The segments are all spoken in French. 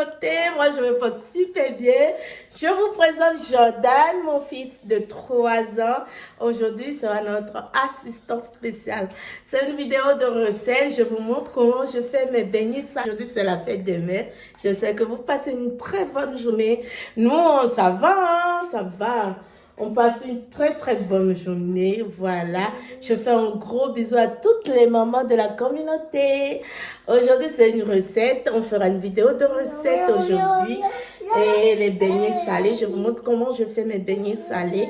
communauté, moi je me porte super bien. Je vous présente Jordan, mon fils de 3 ans. Aujourd'hui sera notre assistant spécial. C'est une vidéo de recette. Je vous montre comment je fais mes beignets. Aujourd'hui c'est la fête des mères. J'espère que vous passez une très bonne journée. Nous, ça va, hein, ça va. On passe une très bonne journée, voilà. Je fais un gros bisou à toutes les mamans de la communauté. Aujourd'hui, c'est une recette. On fera une vidéo de recette aujourd'hui. Et les beignets salés, je vous montre comment je fais mes beignets salés.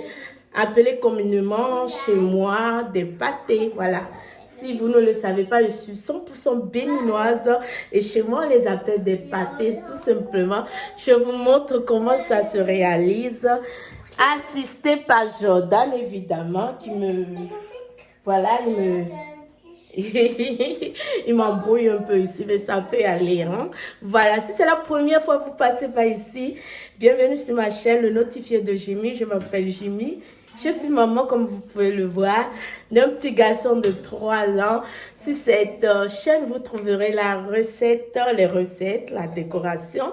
Appelés communément chez moi des pâtés, voilà. Si vous ne le savez pas, je suis 100% béninoise et chez moi, on les appelle des pâtés tout simplement. Je vous montre comment ça se réalise. Assisté par Jordan, évidemment, qui me... Voilà, il m'embrouille un peu ici, mais ça peut aller. Hein? Voilà, si c'est la première fois que vous passez par ici, bienvenue sur ma chaîne, le notifié de Jimmy. Je m'appelle Jimmy. Je suis maman, comme vous pouvez le voir, d'un petit garçon de 3 ans. Sur cette chaîne, vous trouverez la recette, les recettes, la décoration,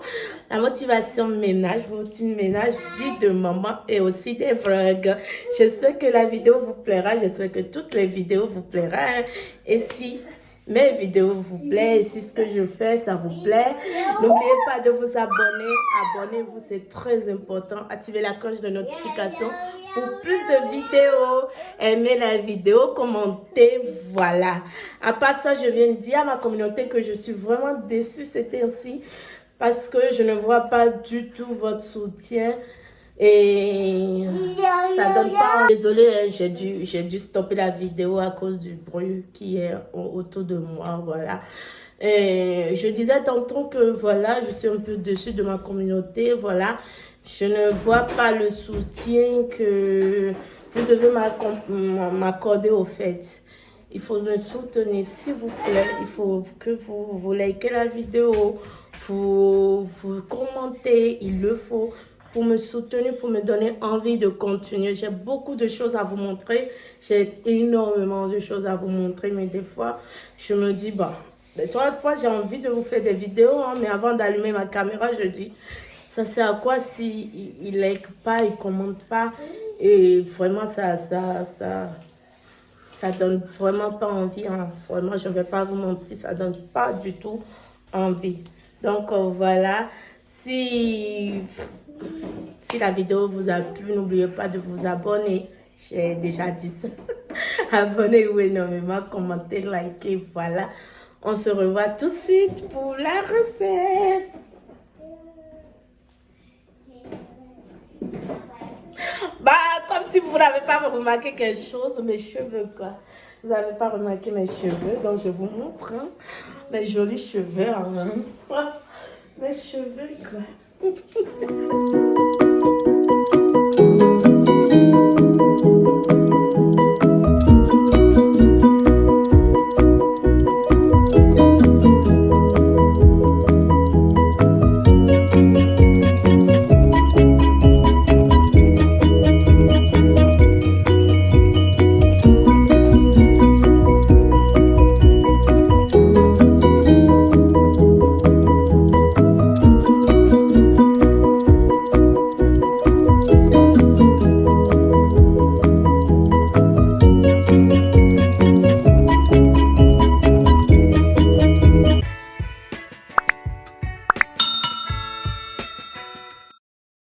la motivation ménage, routine ménage, vie de maman et aussi des vlogs. J'espère que la vidéo vous plaira. J'espère que toutes les vidéos vous plairont. Et si mes vidéos vous plaisent, et si ce que je fais, ça vous plaît, n'oubliez pas de vous abonner. Abonnez-vous, c'est très important. Activez la cloche de notification pour plus de vidéos. Aimez la vidéo, commentez, voilà. À part ça, je viens de dire à ma communauté que je suis vraiment déçue ces temps-ci parce que je ne vois pas du tout votre soutien. Et ça donne pas. Désolée, hein, j'ai dû stopper la vidéo à cause du bruit qui est autour de moi, voilà. Et je disais tantôt que voilà, je suis un peu déçue de ma communauté, voilà. Je ne vois pas le soutien que vous devez m'accorder au fait. Il faut me soutenir, s'il vous plaît. Il faut que vous likez la vidéo, vous commentez, il le faut, pour me soutenir, pour me donner envie de continuer. J'ai beaucoup de choses à vous montrer. J'ai énormément de choses à vous montrer, mais des fois, je me dis, bah, mais toi, fois, j'ai envie de vous faire des vidéos, hein, mais avant d'allumer ma caméra, je dis, ça sert à quoi si il like pas, il commente pas, et vraiment, ça donne vraiment pas envie, hein. Vraiment, je ne vais pas vous mentir, ça donne pas du tout envie. Donc, voilà, si la vidéo vous a plu, n'oubliez pas de vous abonner. J'ai déjà dit ça. Abonnez-vous énormément, commentez, likez, voilà. On se revoit tout de suite pour la recette. Bah, comme si vous n'avez pas remarqué quelque chose, mes cheveux, quoi. Vous n'avez pas remarqué mes cheveux, donc je vous montre, hein, mes jolis cheveux, hein. Mes cheveux, quoi.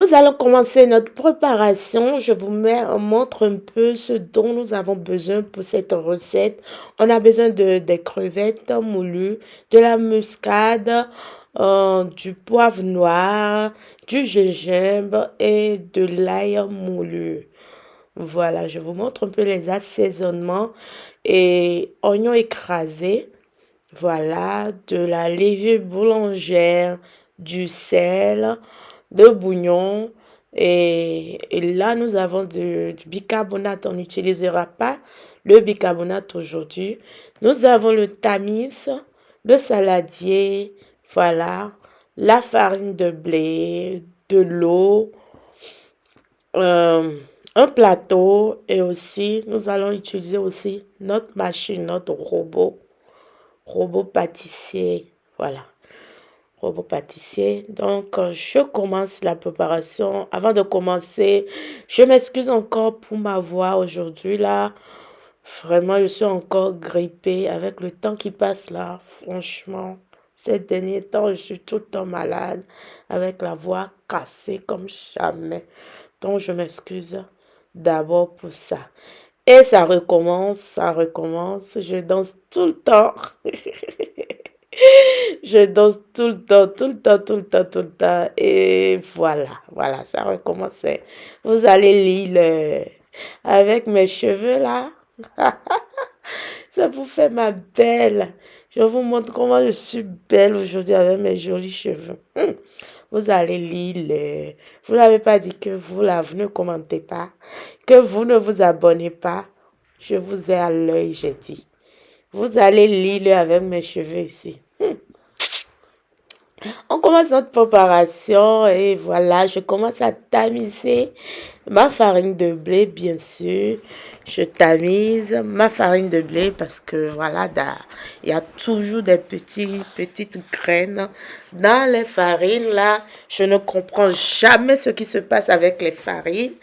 Nous allons commencer notre préparation. Je vous montre un peu ce dont nous avons besoin pour cette recette. On a besoin des crevettes moulues, de la muscade, du poivre noir, du gingembre et de l'ail moulu. Voilà, je vous montre un peu les assaisonnements et oignons écrasés. Voilà, de la levure boulangère, du sel, de bouillon et là nous avons du bicarbonate. On n'utilisera pas le bicarbonate aujourd'hui. Nous avons le tamis, le saladier, voilà, la farine de blé, de l'eau, un plateau et aussi nous allons utiliser aussi notre machine, notre robot pâtissier, voilà. robot pâtissier. Donc, je commence la préparation. Avant de commencer, je m'excuse encore pour ma voix aujourd'hui là. Vraiment, je suis encore grippée avec le temps qui passe là. Franchement, ces derniers temps, je suis tout le temps malade avec la voix cassée comme jamais. Donc, je m'excuse d'abord pour ça. Et ça recommence, ça recommence. Je danse tout le temps. Je danse tout le temps, tout le temps, tout le temps, tout le temps. Et voilà, voilà, ça recommence. Vous allez lire avec mes cheveux là. Ça vous fait ma belle. Je vous montre comment je suis belle aujourd'hui avec mes jolis cheveux. Vous allez lire Vous n'avez pas dit que vous là, vous ne commentez pas, que vous ne vous abonnez pas. Je vous ai à l'œil, j'ai dit. Vous allez lire avec mes cheveux ici. On commence notre préparation et voilà, je commence à tamiser ma farine de blé, bien sûr. Je tamise ma farine de blé parce que voilà, il y a toujours des petites graines dans les farines là. Je ne comprends jamais ce qui se passe avec les farines.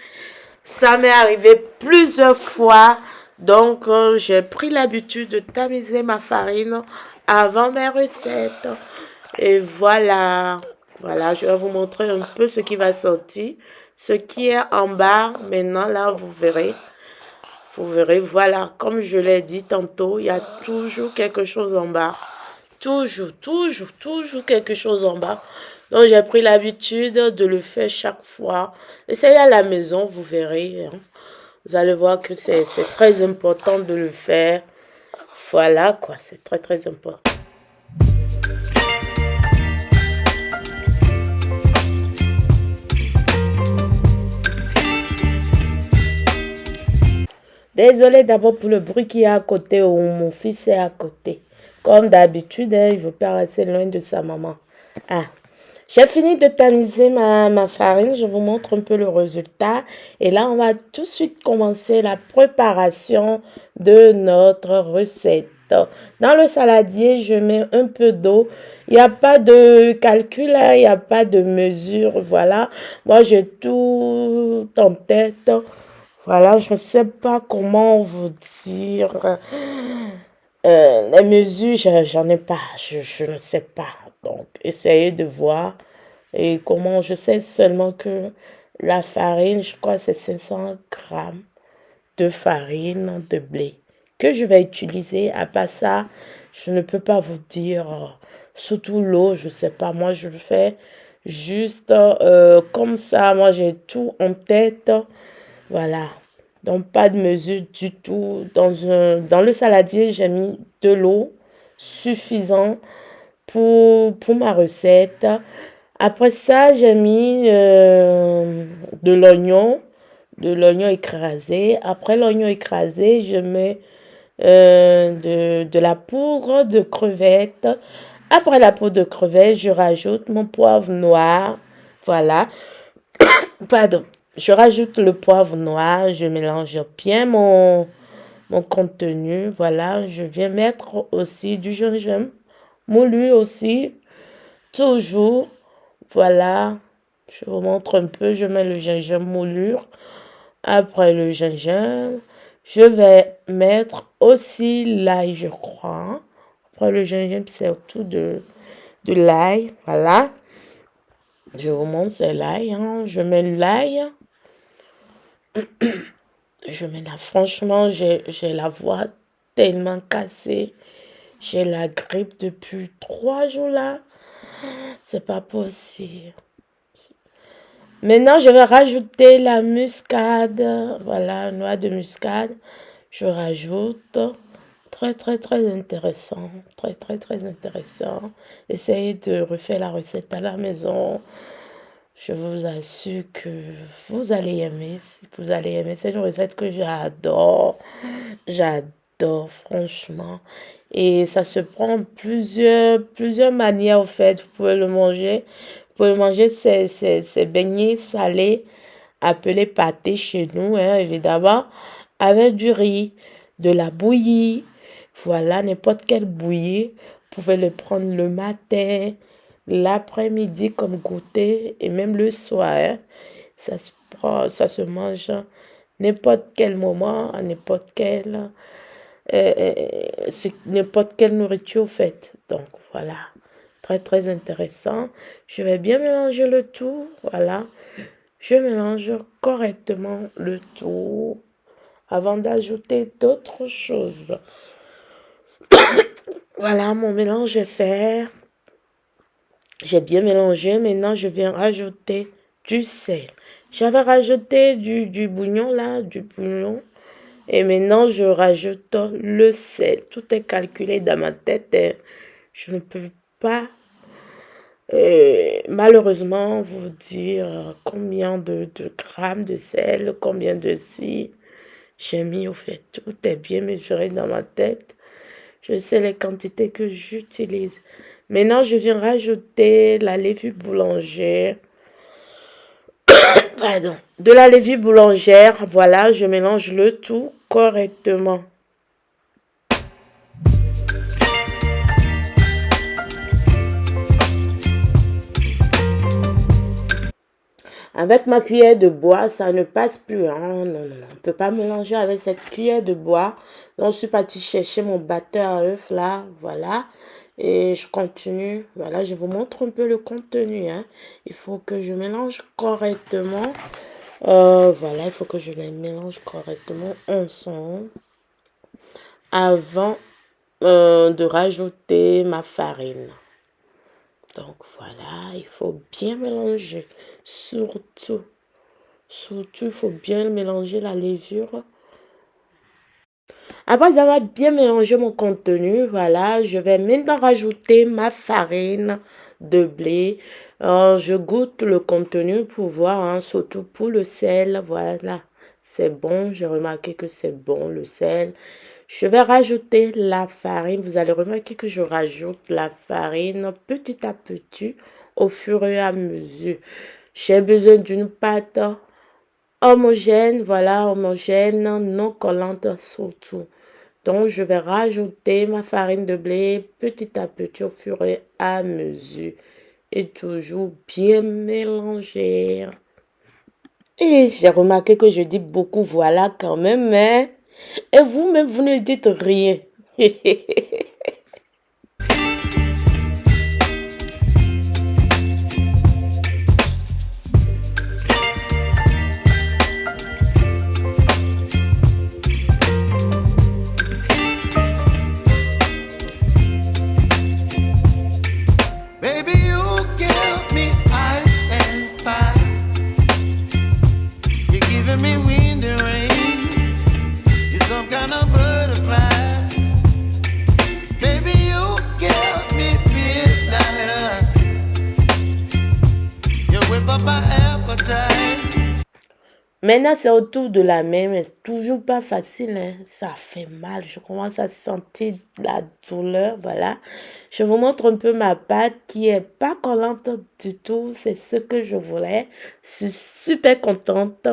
Ça m'est arrivé plusieurs fois. Donc, j'ai pris l'habitude de tamiser ma farine avant mes recettes. Et voilà, voilà, je vais vous montrer un peu ce qui va sortir. Ce qui est en bas, maintenant, là, vous verrez. Vous verrez, voilà, comme je l'ai dit tantôt, il y a toujours quelque chose en bas. Toujours, toujours, toujours quelque chose en bas. Donc, j'ai pris l'habitude de le faire chaque fois. Essayez à la maison, vous verrez. Hein. Vous allez voir que c'est très important de le faire. Voilà, quoi, c'est très, très important. Désolée d'abord pour le bruit qu'il y a à côté où mon fils est à côté. Comme d'habitude, hein, il ne veut pas rester loin de sa maman. Ah, j'ai fini de tamiser ma farine. Je vous montre un peu le résultat. Et là, on va tout de suite commencer la préparation de notre recette. Dans le saladier, je mets un peu d'eau. Il n'y a pas de calcul, hein, il n'y a pas de mesure. Voilà, moi, j'ai tout en tête. Voilà, je ne sais pas comment vous dire. Les mesures, j'en ai pas. Je ne sais pas. Donc, essayez de voir. Et comment, je sais seulement que la farine, je crois que c'est 500 grammes de farine de blé que je vais utiliser. À part ça, je ne peux pas vous dire. Surtout l'eau, je ne sais pas. Moi, je le fais juste comme ça. Moi, j'ai tout en tête. Voilà. Donc, pas de mesure du tout. Dans le saladier, j'ai mis de l'eau suffisant pour ma recette. Après ça, j'ai mis de l'oignon écrasé. Après l'oignon écrasé, je mets de la poudre de crevettes. Après la poudre de crevettes, je rajoute mon poivre noir. Voilà. Pardon. Je rajoute le poivre noir. Je mélange bien mon contenu. Voilà. Je viens mettre aussi du gingembre moulu aussi. Toujours. Voilà. Je vous montre un peu. Je mets le gingembre moulu. Après le gingembre, je vais mettre aussi l'ail, je crois. Après le gingembre, c'est autour de l'ail. Voilà. Je vous montre, c'est l'ail. Hein. Je mets l'ail. Je mets là. Franchement, j'ai la voix tellement cassée. J'ai la grippe depuis 3 jours là. C'est pas possible. Maintenant, je vais rajouter la muscade. Voilà, noix de muscade. Je rajoute. Très, très, très intéressant. Très, très, très intéressant. Essayez de refaire la recette à la maison. Je vous assure que vous allez aimer. Vous allez aimer. C'est une recette que j'adore. J'adore, franchement. Et ça se prend plusieurs manières, en fait. Vous pouvez le manger. Vous pouvez manger ces beignets salés, appelés pâtés chez nous, hein, évidemment, avec du riz, de la bouillie. Voilà, n'importe quelle bouillie. Vous pouvez le prendre le matin. l'après-midi comme goûter et même le soir. Hein. Ça se prend, ça se mange n'importe quel moment, à n'importe quelle nourriture faite. Donc voilà, très très intéressant. Je vais bien mélanger le tout, voilà. Je mélange correctement le tout avant d'ajouter d'autres choses. Voilà, mon mélange est fait. J'ai bien mélangé. Maintenant, je viens rajouter du sel. J'avais rajouté du bouillon là, du bouillon. Et maintenant, je rajoute le sel. Tout est calculé dans ma tête. Et je ne peux pas, malheureusement, vous dire combien de grammes de sel, combien de si. J'ai mis au fait. Tout est bien mesuré dans ma tête. Je sais les quantités que j'utilise. Maintenant, je viens rajouter la levure boulangère. Pardon. De la levure boulangère. Voilà, je mélange le tout correctement. Avec ma cuillère de bois, ça ne passe plus. Hein. Non, non, non. On ne peut pas mélanger avec cette cuillère de bois. Donc, je suis partie chercher mon batteur à œuf là. Voilà. Et je continue. Voilà, je vous montre un peu le contenu. Hein. Il faut que je mélange correctement. Voilà, il faut que je les mélange correctement ensemble avant de rajouter ma farine. Donc voilà, il faut bien mélanger. Surtout, il faut bien mélanger la levure. Après avoir bien mélangé mon contenu, voilà, je vais maintenant rajouter ma farine de blé. Je goûte le contenu pour voir, hein, surtout pour le sel. Voilà, c'est bon. J'ai remarqué que c'est bon le sel. Je vais rajouter la farine. Vous allez remarquer que je rajoute la farine petit à petit au fur et à mesure. J'ai besoin d'une pâte homogène, voilà, homogène, non collante surtout. Donc, je vais rajouter ma farine de blé petit à petit au fur et à mesure. Et toujours bien mélanger. Et j'ai remarqué que je dis beaucoup voilà quand même, mais... Et vous-même, vous ne dites rien. Baby, you give me ice and fire. You're giving me wind and rain. You're some kind of butterfly. Baby, you give me midnight. You whip up my appetite. Maintenant, c'est autour de la main, mais c'est toujours pas facile. Hein. Ça fait mal. Je commence à sentir la douleur. Voilà. Je vous montre un peu ma pâte qui est pas collante du tout. C'est ce que je voulais. Je suis super contente.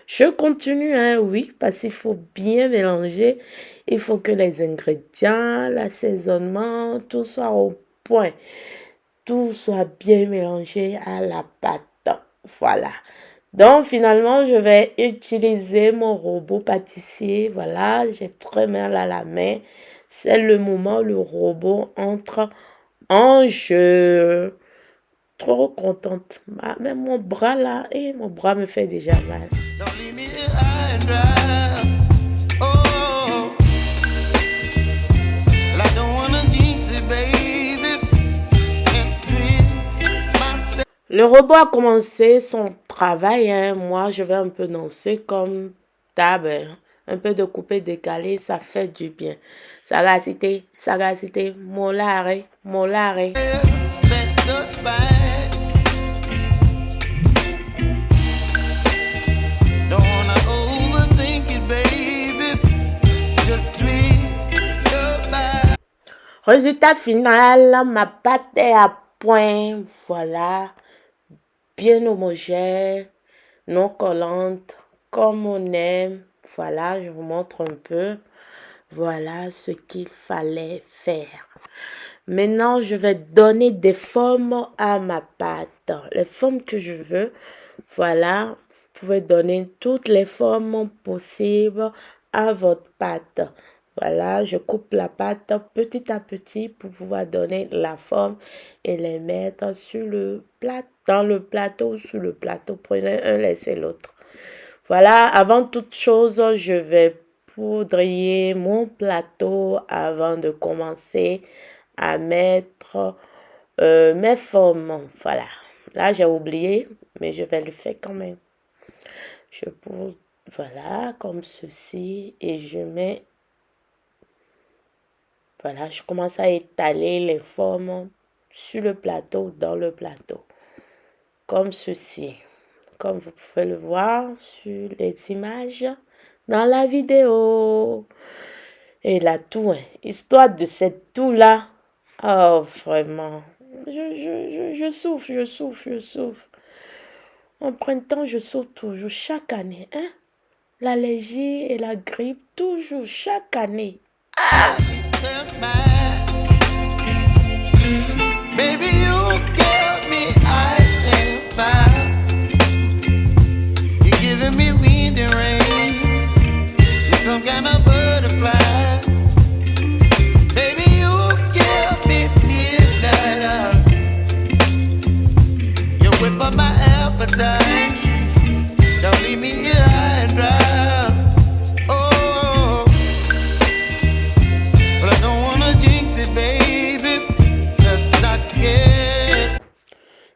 Je continue, hein, oui, parce qu'il faut bien mélanger. Il faut que les ingrédients, l'assaisonnement, tout soit au point. Tout soit bien mélangé à la pâte. Voilà. Donc, finalement, je vais utiliser mon robot pâtissier. Voilà, j'ai très mal à la main. C'est le moment où le robot entre en jeu. Trop contente. Même mon bras là, et mon bras me fait déjà mal. Don't leave me here high and dry. Oh, well, I don't wanna jinx it, baby. And twist myself. Le robot a commencé son travail. Hein. Moi, je vais un peu danser comme d'hab. Hein. Un peu de coupé décalé, ça fait du bien. Sagacité, sagacité, molare, molare. Bet the spine. Don't wanna overthink it, baby. It's just twist your body. Résultat final, ma pâte est à point. Voilà. Bien homogène, non collante, comme on aime. Voilà, je vous montre un peu. Voilà ce qu'il fallait faire. Maintenant, je vais donner des formes à ma pâte. Les formes que je veux. Voilà, vous pouvez donner toutes les formes possibles à votre pâte. Voilà, je coupe la pâte petit à petit pour pouvoir donner la forme et les mettre sur le plat, dans le plateau, sur le plateau. Prenez un, laissez l'autre. Voilà, avant toute chose, je vais poudrer mon plateau avant de commencer à mettre mes formes. Voilà. Là, j'ai oublié, mais je vais le faire quand même. Je pose, voilà, comme ceci, et je mets, voilà, je commence à étaler les formes sur le plateau, dans le plateau, comme ceci. Comme vous pouvez le voir sur les images dans la vidéo. Et la toux, hein, histoire de cette toux-là, oh, vraiment, je souffre, je souffre, je souffre. En printemps, je souffre toujours, chaque année, hein. L'allergie et la grippe, toujours, chaque année. Baby, you give me ice and fire. You're giving me wind and rain. You're some kind of butterfly. Baby, you give me midnight. You whip up my appetite. Don't leave me here high and dry. Oh, but I don't wanna jinx it, baby. Let's not get.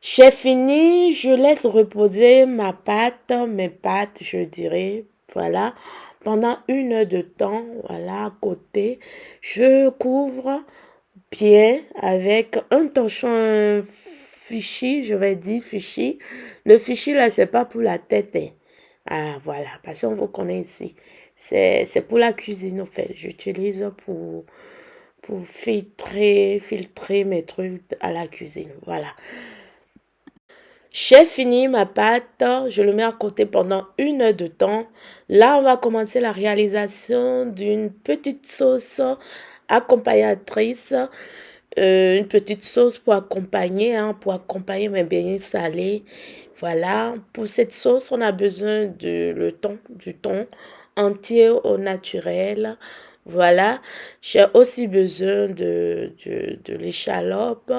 J'ai fini, je laisse reposer mes pâtes, je dirais, voilà, pendant 1 heure de temps, voilà, à côté. Je couvre bien avec un torchon fichi, je vais dire fichi. Le fichi, là, c'est pas pour la tête, hein. Ah, voilà, parce qu'on vous connaît ici. C'est pour la cuisine, en fait. J'utilise pour filtrer mes trucs à la cuisine, voilà. J'ai fini ma pâte, je le mets à côté pendant 1 heure de temps. Là, on va commencer la réalisation d'une petite sauce accompagnatrice. Une petite sauce pour accompagner, mes beignets salés. Voilà, pour cette sauce, on a besoin du thon entier au naturel. Voilà, j'ai aussi besoin de l'échalote,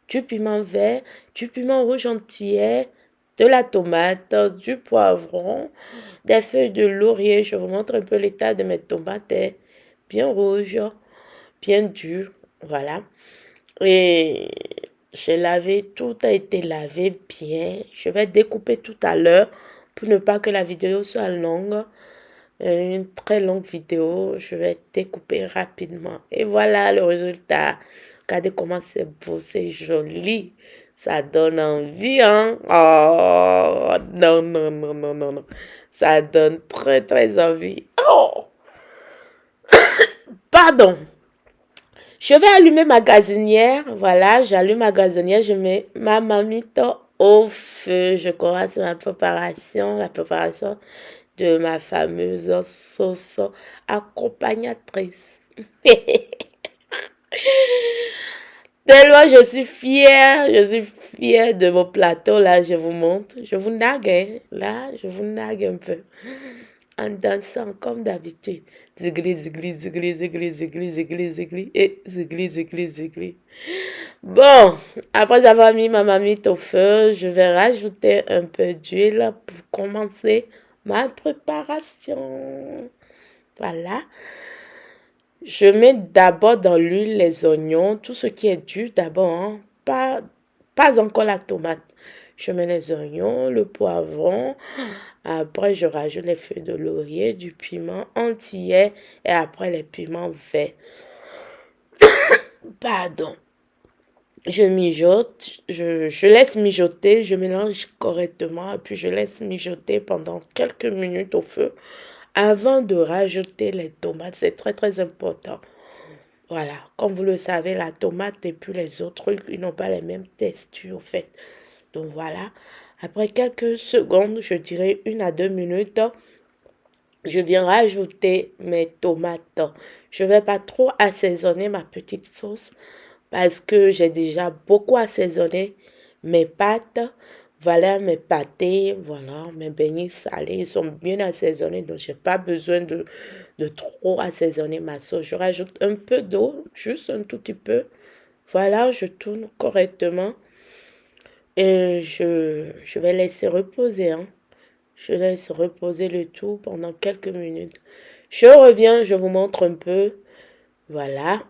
du piment vert, du piment rouge entier, de la tomate, du poivron, des feuilles de laurier. Je vous montre un peu l'état de mes tomates, bien rouges, bien dures. Voilà. Et j'ai lavé, tout a été lavé bien. Je vais découper tout à l'heure pour ne pas que la vidéo soit longue. Une très longue vidéo, je vais découper rapidement. Et voilà le résultat. Regardez comment c'est beau, c'est joli. Ça donne envie, hein? Oh, non, non, non, non, non, non. Ça donne très, très envie. Oh! Pardon. Je vais allumer ma gazinière. Voilà, j'allume ma gazinière. Je mets ma marmite au feu. Je commence ma préparation, la préparation de ma fameuse sauce accompagnatrice. Tellement je suis fière de mon plateau. Là, je vous montre. Je vous nague, hein. Là, je vous nague un peu. En dansant comme d'habitude. Zigli, zigli, zigli, zigli, zigli, zigli, zigli, et zigli, zigli, zigli. Bon, après avoir mis ma marmite au feu, je vais rajouter un peu d'huile pour commencer ma préparation. Voilà. Je mets d'abord dans l'huile les oignons, tout ce qui est dur d'abord, hein. Pas encore la tomate. Je mets les oignons, le poivron. Après, je rajoute les feuilles de laurier, du piment entier et après les piments verts. Pardon. Je mijote, je laisse mijoter, je mélange correctement et puis je laisse mijoter pendant quelques minutes au feu avant de rajouter les tomates. C'est très très important. Voilà, comme vous le savez, la tomate et puis les autres trucs, ils n'ont pas les mêmes textures en fait. Donc voilà, après quelques secondes, je dirais 1 à 2 minutes, je viens rajouter mes tomates. Je ne vais pas trop assaisonner ma petite sauce parce que j'ai déjà beaucoup assaisonné mes pâtes. Voilà mes pâtés, voilà mes beignets salés, ils sont bien assaisonnés, donc je n'ai pas besoin de trop assaisonner ma sauce. Je rajoute un peu d'eau, juste un tout petit peu. Voilà, je tourne correctement et je vais laisser reposer, hein. Je laisse reposer le tout pendant quelques minutes. Je reviens, je vous montre un peu. Voilà.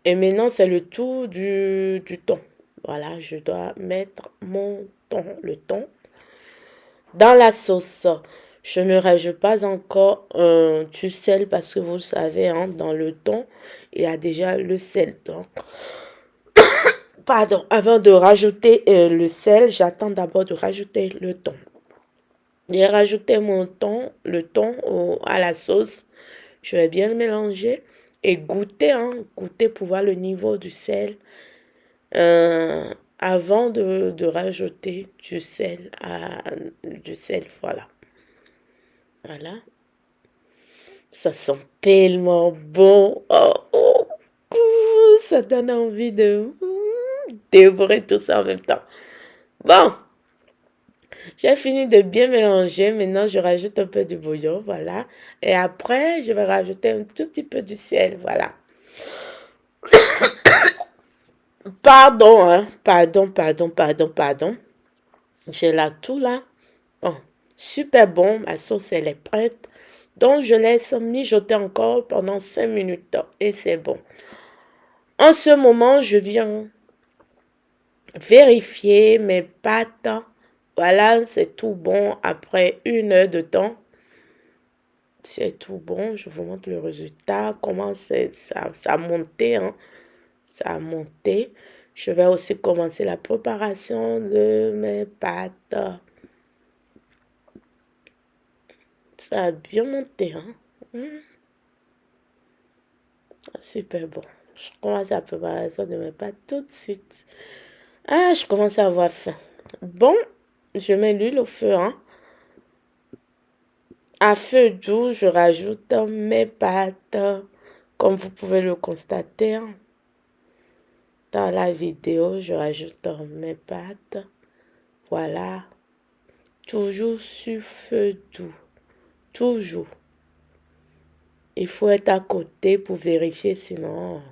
Et maintenant, c'est le tour du thon. Voilà, je dois mettre mon thon, le thon, dans la sauce. Je ne rajoute pas encore du sel parce que vous savez, hein, dans le thon, il y a déjà le sel. Donc, pardon, avant de rajouter le sel, j'attends d'abord de rajouter le thon. J'ai rajouté mon thon, le thon à la sauce. Je vais bien le mélanger et goûter, hein, goûter pour voir le niveau du sel avant de rajouter du sel, voilà. Voilà. Ça sent tellement bon. Ça donne envie de dévorer tout ça en même temps. Bon. J'ai fini de bien mélanger. Maintenant, je rajoute un peu de bouillon, voilà. Et après, je vais rajouter un tout petit peu du sel, voilà. Pardon, hein. Pardon. J'ai là tout là. Bon, super bon. Ma sauce, elle est prête. Donc, je laisse mijoter encore pendant 5 minutes. Et c'est bon. En ce moment, je viens vérifier mes pâtes. Voilà, c'est tout bon après 1 heure de temps. C'est tout bon. Je vous montre le résultat. Comment ça a monté, hein. Ça a monté. Je vais aussi commencer la préparation de mes pâtes. Ça a bien monté, hein. Super bon. Je commence la préparation de mes pâtes tout de suite. Ah, je commence à avoir faim. Bon, je mets l'huile au feu, hein. À feu doux, je rajoute mes pâtes, comme vous pouvez le constater. Dans la vidéo, je rajoute mes pâtes. Voilà. Toujours sur feu doux. Toujours. Il faut être à côté pour vérifier, sinon...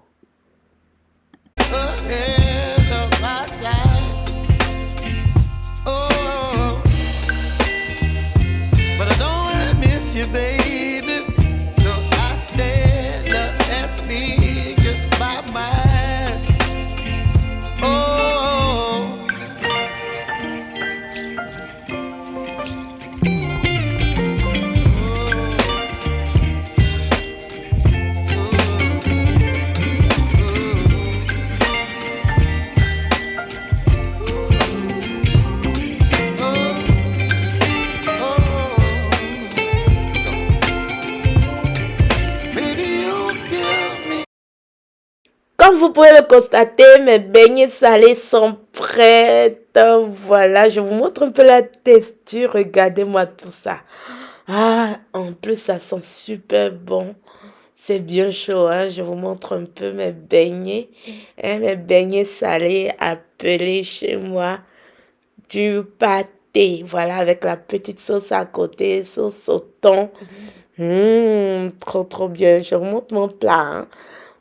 Comme vous pouvez le constater, mes beignets salés sont prêts. Voilà, je vous montre un peu la texture. Regardez-moi tout ça. Ah, en plus, ça sent super bon. C'est bien chaud, hein. Je vous montre un peu mes beignets. Mes beignets salés appelés chez moi du pâté. Voilà, avec la petite sauce à côté, sauce au thon. Trop bien. Je vous montre mon plat, hein.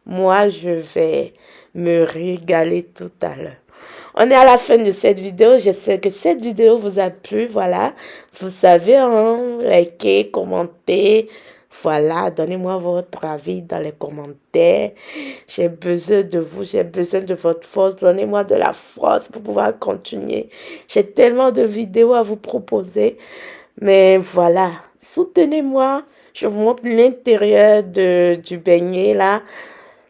Moi, je vais me régaler tout à l'heure. On est à la fin de cette vidéo. J'espère que cette vidéo vous a plu. Voilà. Vous savez, hein, likez, commentez. Voilà. Donnez-moi votre avis dans les commentaires. J'ai besoin de vous. J'ai besoin de votre force. Donnez-moi de la force pour pouvoir continuer. J'ai tellement de vidéos à vous proposer. Mais voilà. Soutenez-moi. Je vous montre l'intérieur du beignet là.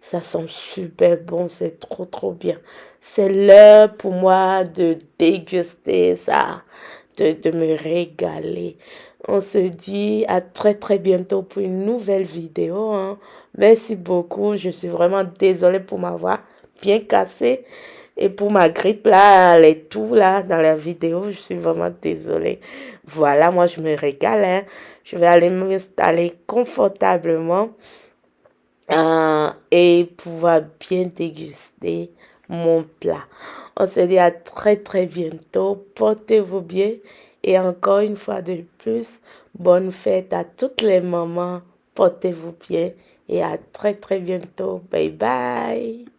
Ça sent super bon, c'est trop bien. C'est l'heure pour moi de déguster ça, de me régaler. On se dit à très bientôt pour une nouvelle vidéo, hein. Merci beaucoup, je suis vraiment désolée pour m'avoir bien cassée. Et pour ma grippe là, les tout là dans la vidéo, je suis vraiment désolée. Voilà, moi je me régale, hein. Je vais aller m'installer confortablement et pouvoir bien déguster mon plat. On se dit à très très bientôt. Portez-vous bien. Et encore une fois de plus, bonne fête à toutes les mamans. Portez-vous bien et à très très bientôt. Bye bye.